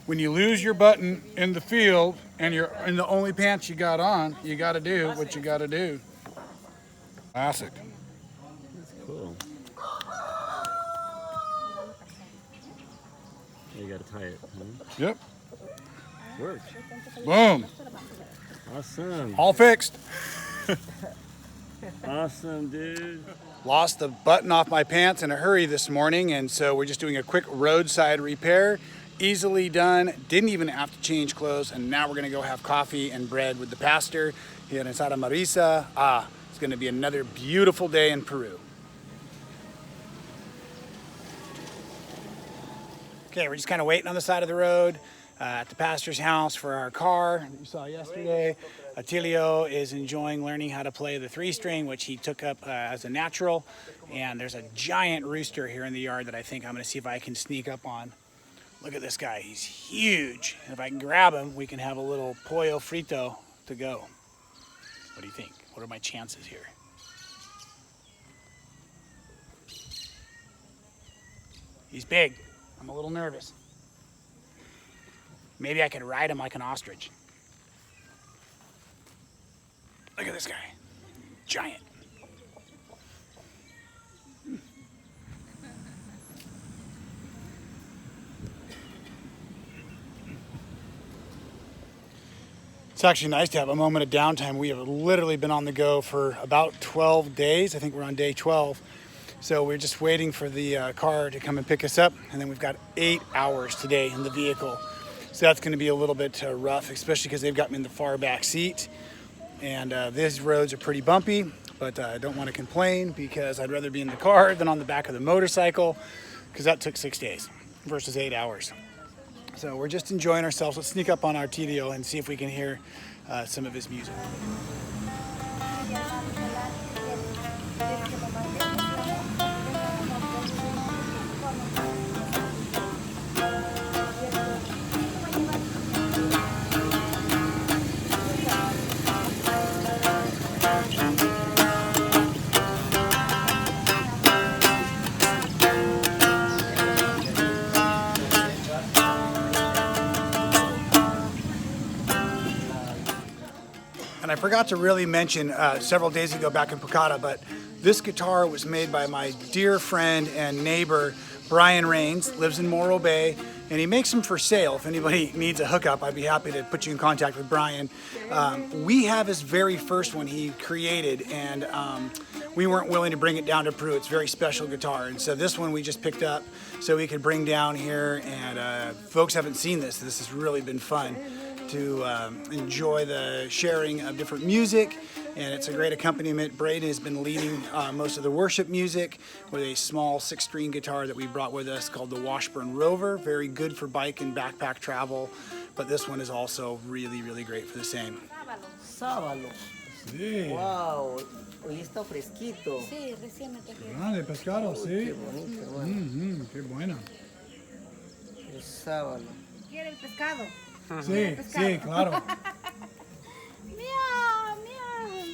when you lose your button in the field and you're in the only pants you got on, you got to do what you got to do. Classic. That's cool. You got to tie it, huh? Yep. Worked. Boom. Awesome. All fixed. Awesome, dude. Lost the button off my pants in a hurry this morning, and so we're just doing a quick roadside repair. Easily done, didn't even have to change clothes, and now we're gonna go have coffee and bread with the pastor here in Santa Marisa. It's gonna be another beautiful day in Peru. Okay, we're just kind of waiting on the side of the road at the pastor's house for our car. You saw yesterday, Atilio is enjoying learning how to play the 3-string, which he took up as a natural. And there's a giant rooster here in the yard that I think I'm gonna see if I can sneak up on. Look at this guy, he's huge. And if I can grab him, we can have a little pollo frito to go. What do you think? What are my chances here? He's big. I'm a little nervous. Maybe I could ride him like an ostrich. Look at this guy. Giant. It's actually nice to have a moment of downtime. We have literally been on the go for about 12 days. I think we're on day 12. So we're just waiting for the car to come and pick us up. And then we've got 8 hours today in the vehicle. So that's gonna be a little bit rough, especially because they've got me in the far back seat. And these roads are pretty bumpy, but I don't wanna complain because I'd rather be in the car than on the back of the motorcycle, because that took 6 days versus 8 hours. So we're just enjoying ourselves. Let's sneak up on our TDO and see if we can hear some of his music. And I forgot to really mention several days ago back in Pucata, but this guitar was made by my dear friend and neighbor, Brian Raynes, lives in Morro Bay, and he makes them for sale. If anybody needs a hookup, I'd be happy to put you in contact with Brian. We have his very first one he created, and we weren't willing to bring it down to Peru. It's a very special guitar, and so this one we just picked up so we could bring down here, and folks haven't seen this. This has really been fun to enjoy the sharing of different music, and it's a great accompaniment. Brayden has been leading most of the worship music with a small 6-string guitar that we brought with us called the Washburn Rover. Very good for bike and backpack travel, but this one is also really, really great for the same. Sábalo. Sí. Wow, hoy está fresquito. Sí, recién me trajeron. Ah, de pescado, sí. Qué bonito, hermano. Qué buena. El sábalo. ¿Quiere el pescado? Sí, sí, claro. Miau, miau.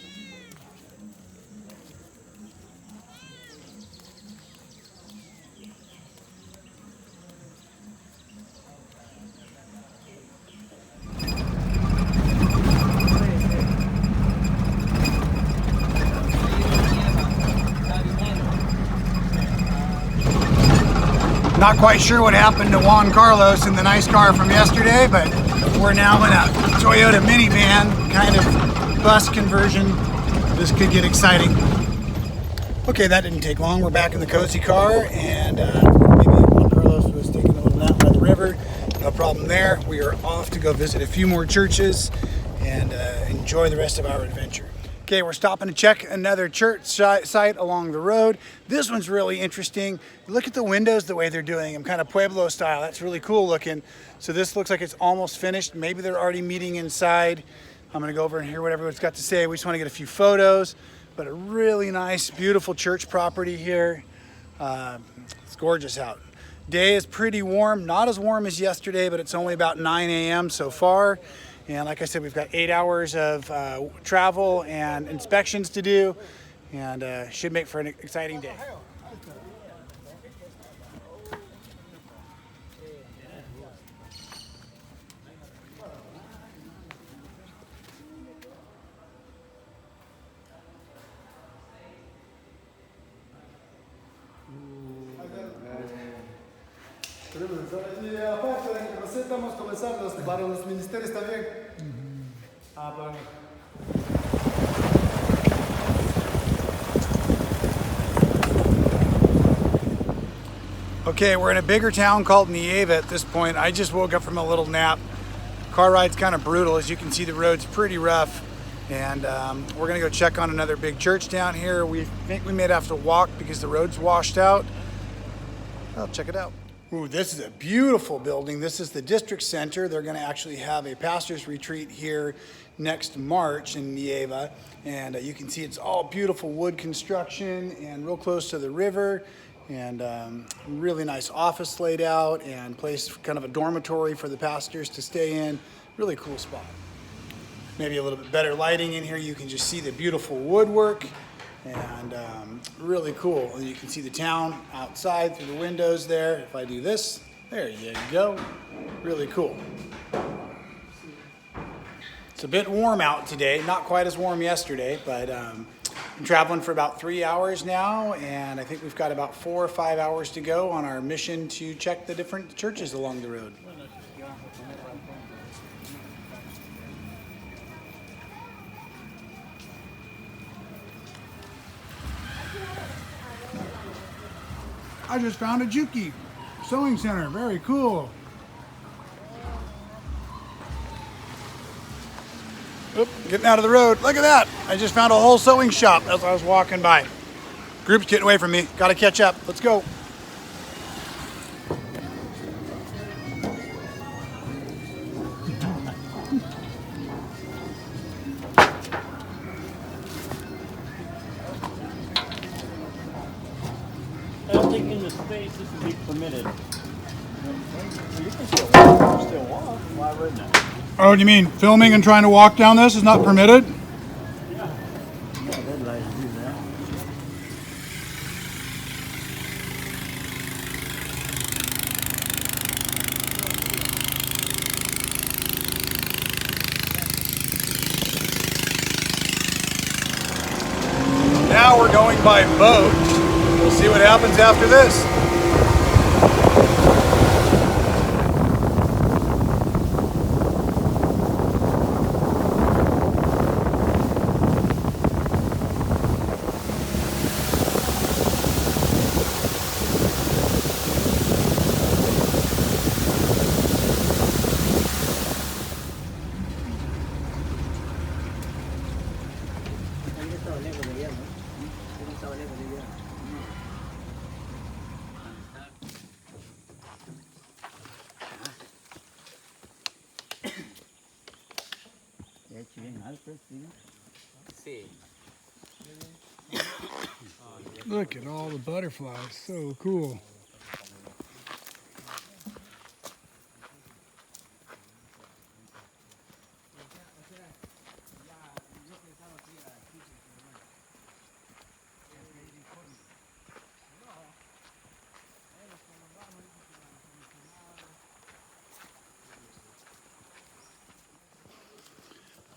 Not quite sure what happened to Juan Carlos in the nice car from yesterday, but we're now in a Toyota minivan, kind of bus conversion. This could get exciting. Okay, that didn't take long. We're back in the cozy car, and maybe Juan Carlos was taking a little nap by the river. No problem there. We are off to go visit a few more churches and enjoy the rest of our adventure. Okay, we're stopping to check another church site along the road. This one's really interesting. Look at the windows, the way they're doing them, kind of Pueblo style. That's really cool looking. So this looks like it's almost finished. Maybe they're already meeting inside. I'm gonna go over and hear what everyone's got to say. We just wanna get a few photos, but a really nice, beautiful church property here. It's gorgeous out. Day is pretty warm, not as warm as yesterday, but it's only about 9 a.m. so far. And like I said, we've got 8 hours of travel and inspections to do, and should make for an exciting day. Y aparte, recién estamos comenzando para los ministerios también. Ah, bueno. Okay, we're in a bigger town called Nieva at this point. I just woke up from a little nap. Car ride's kind of brutal. As you can see, the road's pretty rough. And we're gonna go check on another big church down here. We think we may have to walk because the road's washed out. I'll check it out. Ooh, this is a beautiful building. This is the district center. They're gonna actually have a pastor's retreat here next March in Nieva. And you can see it's all beautiful wood construction and real close to the river. And really nice office laid out and place kind of a dormitory for the pastors to stay in. Really cool spot. Maybe a little bit better lighting in here. You can just see the beautiful woodwork and really cool. And you can see the town outside through the windows there. If I do this, there you go. Really cool. It's a bit warm out today. Not quite as warm yesterday, but I'm traveling for about 3 hours now, and I think we've got about 4 or 5 hours to go on our mission to check the different churches along the road. I just found a Juki sewing center. Very cool. Oop, getting out of the road. Look at that. I just found a whole sewing shop as I was walking by. Group's getting away from me. Got to catch up. Let's go. I don't think in the space this would be permitted. You can still walk. Why wouldn't I? Oh, you mean filming and trying to walk down this is not permitted? Yeah. Yeah, they'd like to do that. Now we're going by boat. We'll see what happens after this. Look at all the butterflies, so cool.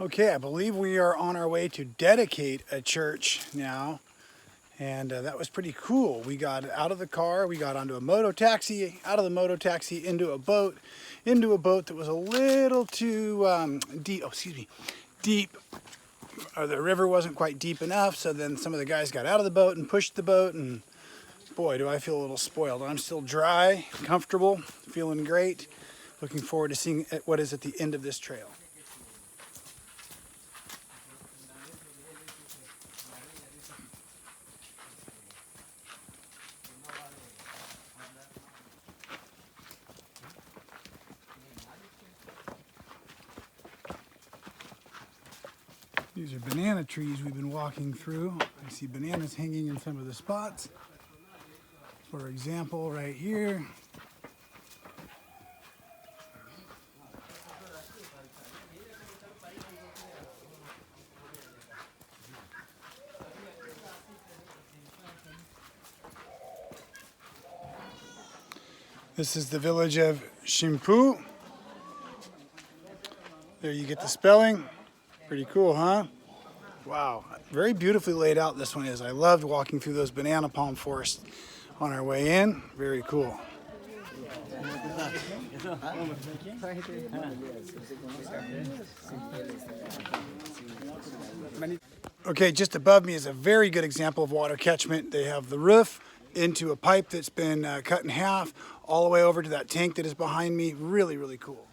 Okay, I believe we are on our way to dedicate a church now. And that was pretty cool. We got out of the car, we got onto a moto taxi, out of the moto taxi into a boat that was a little too deep. Or the river wasn't quite deep enough, so then some of the guys got out of the boat and pushed the boat, and boy, do I feel a little spoiled. I'm still dry, comfortable, feeling great. Looking forward to seeing what is at the end of this trail. These are banana trees we've been walking through. I see bananas hanging in some of the spots. For example, right here. This is the village of Shimpu. There you get the spelling. Pretty cool, huh? Wow, very beautifully laid out this one is. I loved walking through those banana palm forests on our way in. Very cool. Okay, just above me is a very good example of water catchment. They have the roof into a pipe that's been cut in half, all the way over to that tank that is behind me. Really, really cool.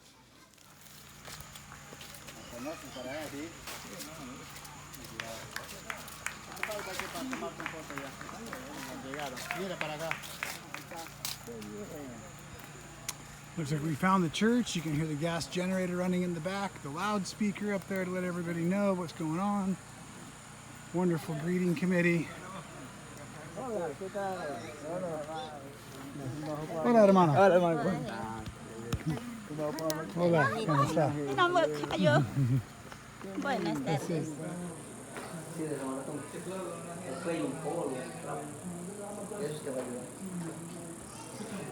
Looks like we found the church. You can hear the gas generator running in the back, the loudspeaker up there to let everybody know what's going on. Wonderful greeting committee. Hola, hermano. Hola, ¿cómo está? Mi nombre es Cayo. Buenas tardes.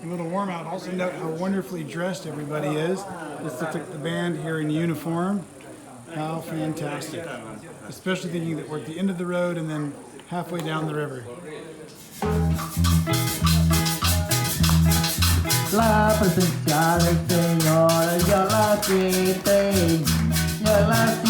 A little warm out. Also note how wonderfully dressed everybody is. This looks like the band here in uniform. How fantastic. Especially thinking that we're at the end of the road and then halfway down the river. La presencia del Señor, yo la siento, yo la siento.